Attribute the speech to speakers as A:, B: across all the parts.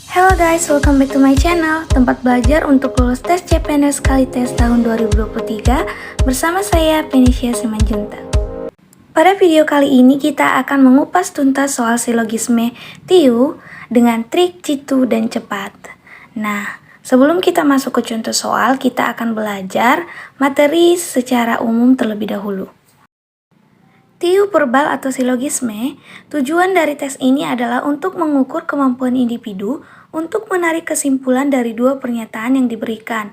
A: Hello guys, welcome back to my channel, tempat belajar untuk lulus tes CPNS Kalites tahun 2023 bersama saya Penisha Simanjunta. Pada video kali ini kita akan mengupas tuntas soal silogisme TIU dengan trik jitu dan cepat. Nah, sebelum kita masuk ke contoh soal, kita akan belajar materi secara umum terlebih dahulu. TIU perbal atau silogisme, tujuan dari tes ini adalah untuk mengukur kemampuan individu untuk menarik kesimpulan dari dua pernyataan yang diberikan.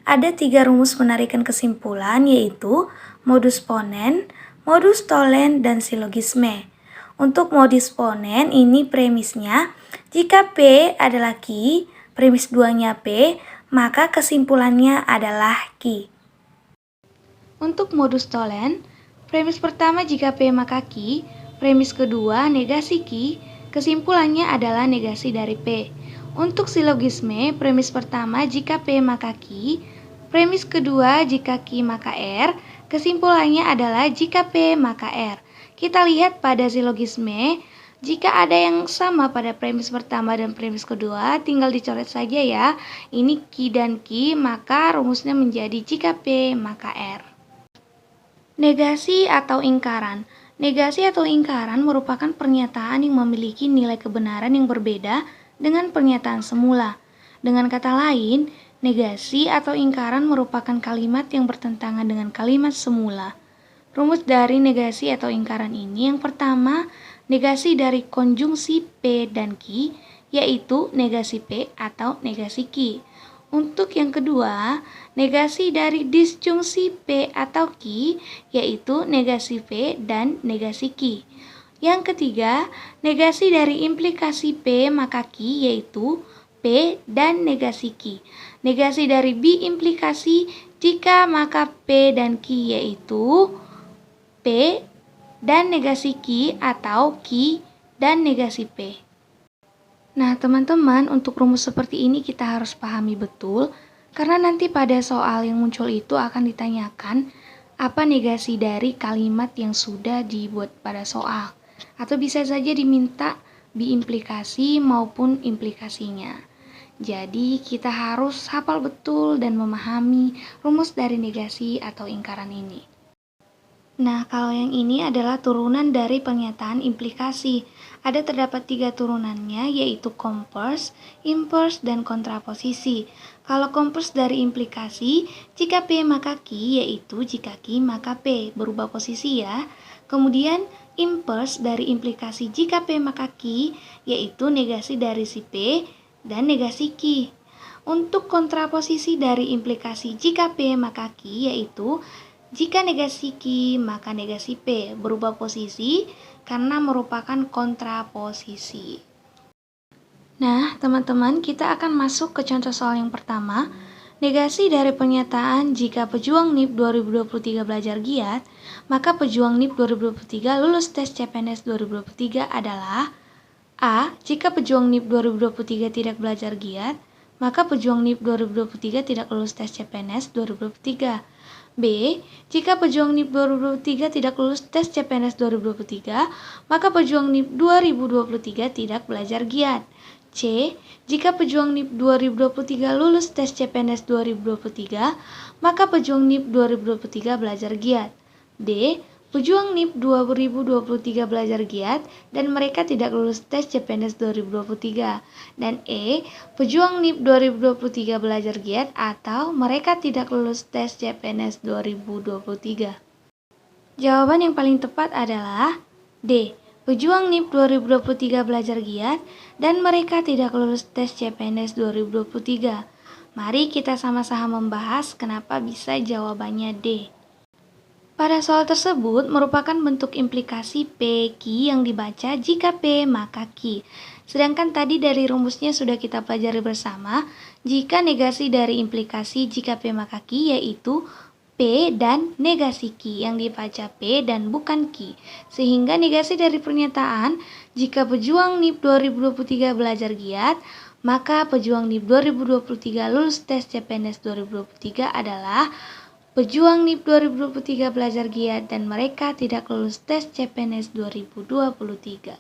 A: Ada 3 rumus penarikan kesimpulan, yaitu modus ponens, modus tollens, dan silogisme. Untuk modus ponens ini premisnya, jika P adalah Q, premis 2-nya P, maka kesimpulannya adalah Q. Untuk modus tollens, premis pertama jika P maka Q, premis kedua negasi Q, kesimpulannya adalah negasi dari P. Untuk silogisme, premis pertama jika P maka Q, premis kedua jika Q maka R, kesimpulannya adalah jika P maka R. Kita lihat pada silogisme, jika ada yang sama pada premis pertama dan premis kedua, tinggal dicoret saja ya. Ini Q dan Q, maka rumusnya menjadi jika P maka R. Negasi atau ingkaran. Negasi atau ingkaran merupakan pernyataan yang memiliki nilai kebenaran yang berbeda dengan pernyataan semula. Dengan kata lain, negasi atau ingkaran merupakan kalimat yang bertentangan dengan kalimat semula. Rumus dari negasi atau ingkaran ini yang pertama, negasi dari konjungsi P dan Q, yaitu negasi P atau negasi Q. Untuk yang kedua, negasi dari disjungsi P atau Q, yaitu negasi P dan negasi Q. Yang ketiga, negasi dari implikasi P maka Q, yaitu P dan negasi Q. Negasi dari B implikasi jika maka P dan Q, yaitu P dan negasi Q atau Q dan negasi P. Nah, teman-teman, untuk rumus seperti ini kita harus pahami betul, karena nanti pada soal yang muncul itu akan ditanyakan apa negasi dari kalimat yang sudah dibuat pada soal. Atau bisa saja diminta biimplikasi maupun implikasinya. Jadi, kita harus hafal betul dan memahami rumus dari negasi atau ingkaran ini. Nah, kalau yang ini adalah turunan dari pernyataan implikasi. Ada terdapat 3 turunannya, yaitu converse, inverse, dan kontraposisi. Kalau converse dari implikasi, jika P maka Q, yaitu jika Q maka P, berubah posisi ya. Kemudian inverse dari implikasi jika P maka Q, yaitu negasi dari si P dan negasi Q. Untuk kontraposisi dari implikasi jika P maka Q, yaitu jika negasi Q maka negasi P, berubah posisi karena merupakan kontraposisi. Nah, teman-teman, kita akan masuk ke contoh soal yang pertama. Negasi dari pernyataan jika pejuang NIP 2023 belajar giat, maka pejuang NIP 2023 lulus tes CPNS 2023 adalah A. Jika pejuang NIP 2023 tidak belajar giat, maka pejuang NIP 2023 tidak lulus tes CPNS 2023. B. Jika pejuang NIP 2023 tidak lulus tes CPNS 2023, maka pejuang NIP 2023 tidak belajar giat. C. Jika pejuang NIP 2023 lulus tes CPNS 2023, maka pejuang NIP 2023 belajar giat. D. Pejuang NIP 2023 belajar giat dan mereka tidak lulus tes CPNS 2023. Dan E. Pejuang NIP 2023 belajar giat atau mereka tidak lulus tes CPNS 2023. Jawaban yang paling tepat adalah D. Pejuang NIP 2023 belajar giat dan mereka tidak lulus tes CPNS 2023. Mari kita sama-sama membahas kenapa bisa jawabannya D. Pada soal tersebut merupakan bentuk implikasi P, Q yang dibaca jika P maka Q. Sedangkan tadi dari rumusnya sudah kita pelajari bersama, jika negasi dari implikasi jika P maka Q yaitu P dan negasi Q yang dibaca P dan bukan Q. Sehingga negasi dari pernyataan jika pejuang NIP 2023 belajar giat, maka pejuang NIP 2023 lulus tes CPNS 2023 adalah pejuang NIP 2023 belajar giat dan mereka tidak lulus tes CPNS 2023.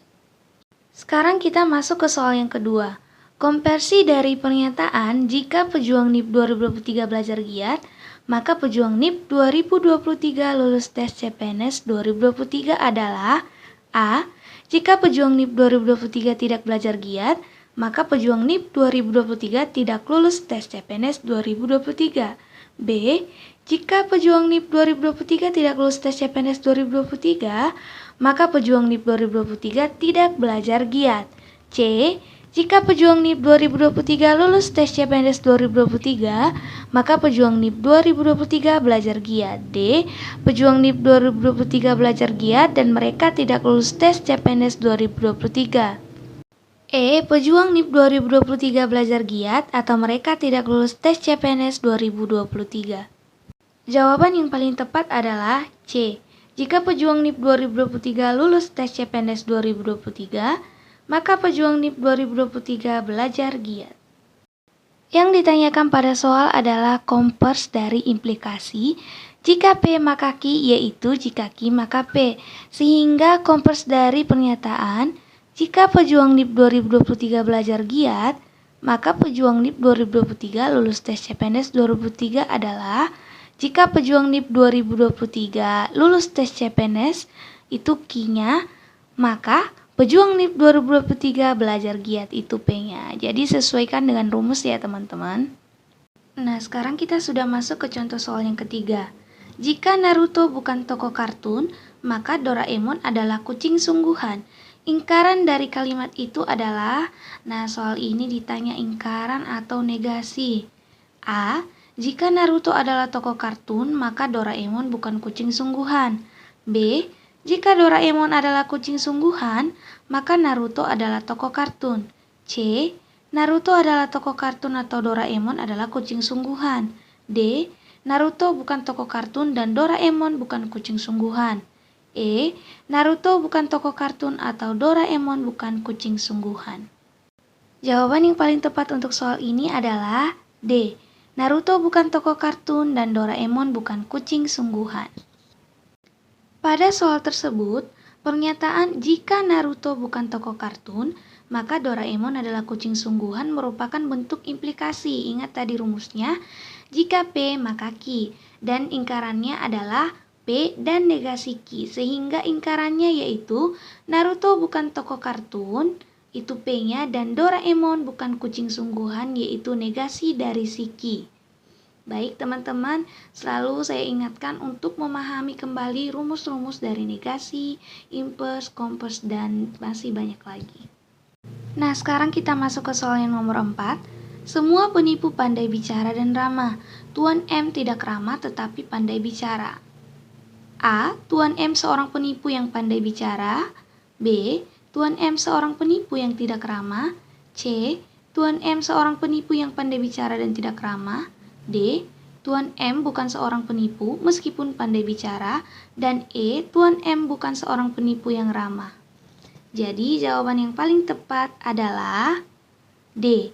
A: Sekarang kita masuk ke soal yang kedua. Konversi dari pernyataan jika pejuang NIP 2023 belajar giat, maka pejuang NIP 2023 lulus tes CPNS 2023 adalah A. Jika pejuang NIP 2023 tidak belajar giat, maka pejuang NIP 2023 tidak lulus tes CPNS 2023. B. Jika pejuang NIP 2023 tidak lulus tes CPNS 2023, maka pejuang NIP 2023 tidak belajar giat. C. Jika pejuang NIP 2023 lulus tes CPNS 2023, maka pejuang NIP 2023 belajar giat. D. Pejuang NIP 2023 belajar giat dan mereka tidak lulus tes CPNS 2023. E. Pejuang NIP 2023 belajar giat atau mereka tidak lulus tes CPNS 2023. Jawaban yang paling tepat adalah C. Jika pejuang NIP 2023 lulus tes CPNS 2023, maka pejuang NIP 2023 belajar giat. Yang ditanyakan pada soal adalah konvers dari implikasi jika P maka Q, yaitu jika Q maka P. Sehingga konvers dari pernyataan jika pejuang NIP 2023 belajar giat, maka pejuang NIP 2023 lulus tes CPNS 2023 adalah jika pejuang NIP 2023 lulus tes CPNS itu Q-nya, maka pejuang NIP 2023 belajar giat itu P-nya. Jadi sesuaikan dengan rumus ya teman-teman. Nah, sekarang kita sudah masuk ke contoh soal yang ketiga. Jika Naruto bukan tokoh kartun, maka Doraemon adalah kucing sungguhan. Ingkaran dari kalimat itu adalah, nah soal ini ditanya ingkaran atau negasi. A. Jika Naruto adalah tokoh kartun, maka Doraemon bukan kucing sungguhan. B. Jika Doraemon adalah kucing sungguhan, maka Naruto adalah tokoh kartun. C. Naruto adalah tokoh kartun atau Doraemon adalah kucing sungguhan. D. Naruto bukan tokoh kartun dan Doraemon bukan kucing sungguhan. E. Naruto bukan tokoh kartun atau Doraemon bukan kucing sungguhan. Jawaban yang paling tepat untuk soal ini adalah D. Naruto bukan tokoh kartun dan Doraemon bukan kucing sungguhan. Pada soal tersebut, pernyataan jika Naruto bukan tokoh kartun, maka Doraemon adalah kucing sungguhan merupakan bentuk implikasi. Ingat tadi rumusnya, jika P maka Q, dan ingkarannya adalah P dan negasi Q, sehingga ingkarannya yaitu Naruto bukan tokoh kartun, itu P-nya, dan Doraemon bukan kucing sungguhan, yaitu negasi dari si Q. Baik teman-teman, selalu saya ingatkan untuk memahami kembali rumus-rumus dari negasi, invers, konvers, dan masih banyak lagi. Nah, sekarang kita masuk ke soal yang nomor 4. Semua penipu pandai bicara dan ramah. Tuan M tidak ramah tetapi pandai bicara. A. Tuan M seorang penipu yang pandai bicara. B. Tuan M seorang penipu yang tidak ramah. C. Tuan M seorang penipu yang pandai bicara dan tidak ramah. D. Tuan M bukan seorang penipu meskipun pandai bicara. Dan E. Tuan M bukan seorang penipu yang ramah. Jadi jawaban yang paling tepat adalah D.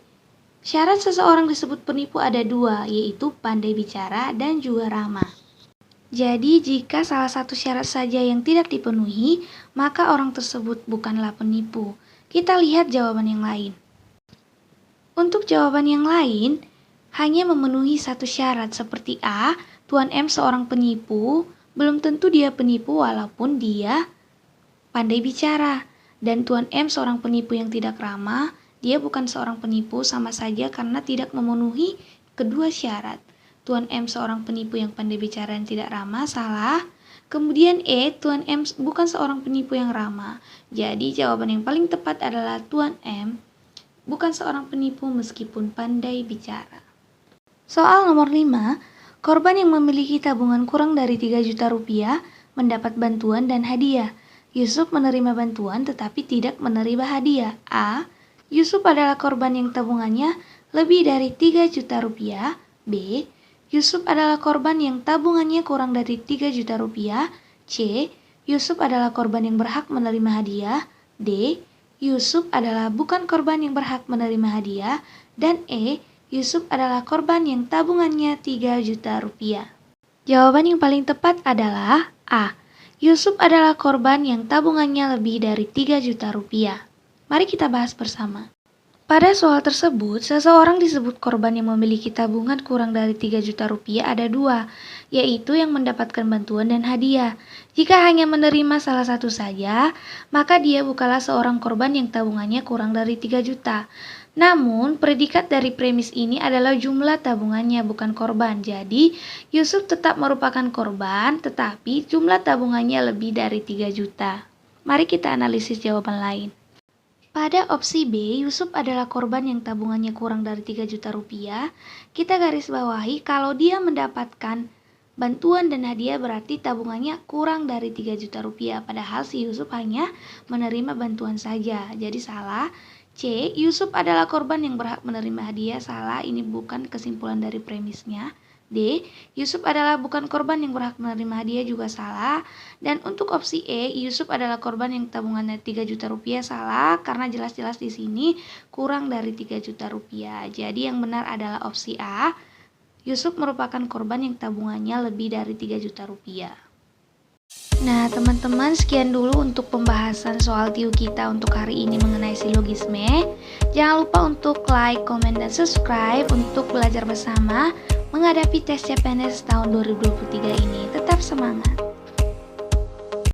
A: Syarat seseorang disebut penipu ada dua, yaitu pandai bicara dan juga ramah. Jadi jika salah satu syarat saja yang tidak dipenuhi, maka orang tersebut bukanlah penipu. Kita lihat jawaban yang lain. Untuk jawaban yang lain, hanya memenuhi satu syarat seperti A, Tuan M seorang penipu, belum tentu dia penipu walaupun dia pandai bicara. Dan Tuan M seorang penipu yang tidak ramah, dia bukan seorang penipu sama saja karena tidak memenuhi kedua syarat. Tuan M seorang penipu yang pandai bicara dan tidak ramah, salah. Kemudian E, Tuan M bukan seorang penipu yang ramah. Jadi jawaban yang paling tepat adalah Tuan M bukan seorang penipu meskipun pandai bicara. Soal nomor 5, korban yang memiliki tabungan kurang dari 3 juta rupiah mendapat bantuan dan hadiah. Yusuf menerima bantuan tetapi tidak menerima hadiah. A. Yusuf adalah korban yang tabungannya lebih dari 3 juta rupiah. B. Yusuf adalah korban yang tabungannya kurang dari 3 juta rupiah. C. Yusuf adalah korban yang berhak menerima hadiah. D. Yusuf adalah bukan korban yang berhak menerima hadiah. Dan E. Yusuf adalah korban yang tabungannya 3 juta rupiah. Jawaban yang paling tepat adalah A. Yusuf adalah korban yang tabungannya lebih dari 3 juta rupiah. Mari kita bahas bersama. Pada soal tersebut, seseorang disebut korban yang memiliki tabungan kurang dari 3 juta rupiah ada dua, yaitu yang mendapatkan bantuan dan hadiah. Jika hanya menerima salah satu saja, maka dia bukanlah seorang korban yang tabungannya kurang dari 3 juta. Namun, predikat dari premis ini adalah jumlah tabungannya, bukan korban. Jadi, Yusuf tetap merupakan korban, tetapi jumlah tabungannya lebih dari 3 juta. Mari kita analisis jawaban lain. Pada opsi B, Yusuf adalah korban yang tabungannya kurang dari 3 juta rupiah. Kita garis bawahi kalau dia mendapatkan bantuan dan hadiah berarti tabungannya kurang dari 3 juta rupiah. Padahal si Yusuf hanya menerima bantuan saja. Jadi salah. C, Yusuf adalah korban yang berhak menerima hadiah. Salah, ini bukan kesimpulan dari premisnya. D, Yusuf adalah bukan korban yang berhak menerima hadiah, juga salah. Dan untuk opsi E, Yusuf adalah korban yang tabungannya 3 juta rupiah, salah karena jelas-jelas di sini kurang dari 3 juta rupiah. Jadi yang benar adalah opsi A, Yusuf merupakan korban yang tabungannya lebih dari 3 juta rupiah. Nah teman-teman, sekian dulu untuk pembahasan soal TIU kita untuk hari ini mengenai silogisme. Jangan lupa untuk like, komen, dan subscribe untuk belajar bersama menghadapi tes CPNS tahun 2023 ini. Tetap semangat!